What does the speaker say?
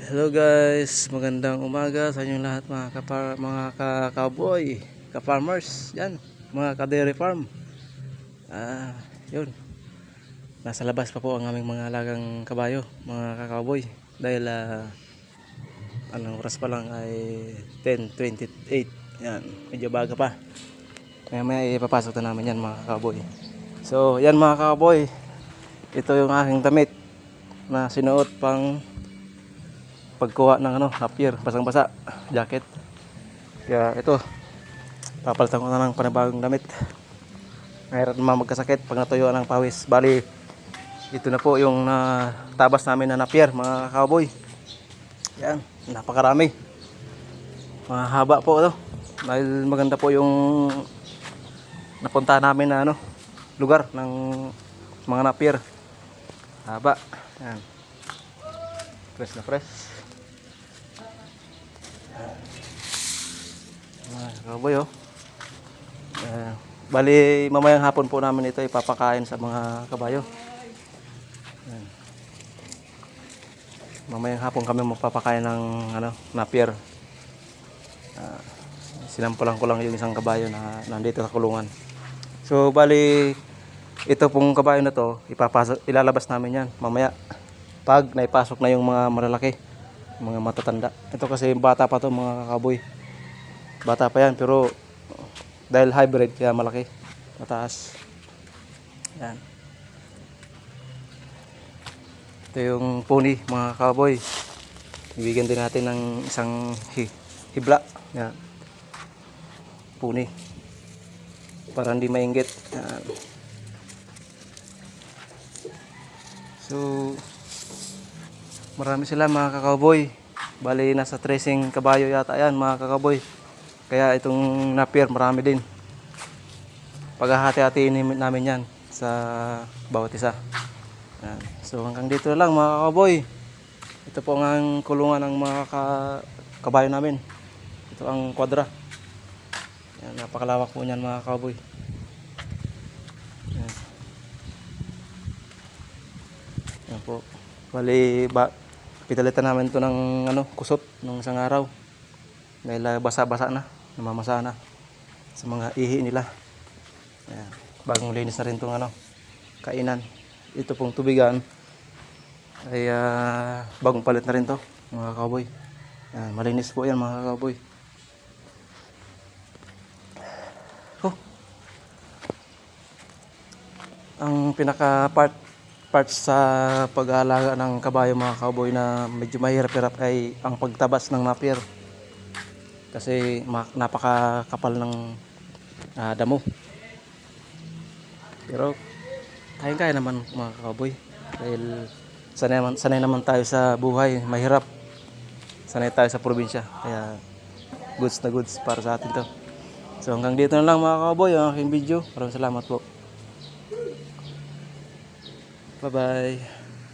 Hello guys, magandang umaga sa inyong lahat mga ka-cowboy, ka-farmers, yan, mga ka-dairy farm. Yun. Nasa labas pa po ang aming mga alagang kabayo, mga ka-cowboy. Dahil anong oras pa lang ay 10:28. Yan, medyo baga pa. Maya ipapasok na namin yan mga ka-cowboy. So, yan mga ka-cowboy. Ito yung aking damit na sinuot pang pagkuha ng napier, basang-basa, jacket. Kaya ito, papalitan ko na ng panibagong damit. Mahirap naman magkasakit pag natuyuan ng pawis. Bali, ito na po yung tabas namin na napier, mga cowboy. Yan, napakarami. Mahaba po ito. Dahil maganda po yung napunta namin na lugar ng mga napier. Haba. Yan. Fresh na fresh. Cowboy bali mamayang hapon po namin ito ipapakain sa mga kabayo. Ayan. Mamayang hapon kami magpapakain ng napier. Sinampulan ko lang yung isang kabayo na nandito sa kulungan. So bali ito pong kabayo na to ilalabas namin yan mamaya pag naipasok na yung mga malalaki, mga matatanda. Ito kasi bata pa to mga kaboy. Bata pa yan pero dahil hybrid kaya malaki, mataas. Yan. Ito yung pony mga cowboy. Ibigyan din natin ng isang hibla. Yan. Pony. Para hindi mainggit. Yan. So marami sila mga ka-cowboy. Bali nasa 13 kabayo yata yan mga ka-cowboy. Kaya itong napier marami din. Paghahati-hatiin namin yan sa bawat isa. Yan. So hanggang dito na lang mga ka-cowboy. Ito po ang kulungan ng mga kabayo namin. Ito ang kwadra. Yan, napakalawak po niyan mga ka-cowboy. Yan. Yan po. Bali pitalitan namin ito ng kusot nung isang araw. Dahil basa-basa na. Namamasa na sa mga ihi nila. Ayan. Bagong linis na rin itong kainan. Ito pong tubigan ay bagong palit na rin to mga cowboy. Ayan, malinis po yan mga cowboy. Ang pinaka part sa pag-aalaga ng kabayo mga cowboy na medyo mahirap-hirap ay ang pagtabas ng napier. Kasi napakakapal ng damo. Pero kaya naman mga cowboy. Dahil sanay naman tayo sa buhay. Mahirap. Sanay tayo sa probinsya. Kaya goods na goods para sa atin to. So hanggang dito na lang mga cowboy ang aking video. Maraming salamat po. Bye bye.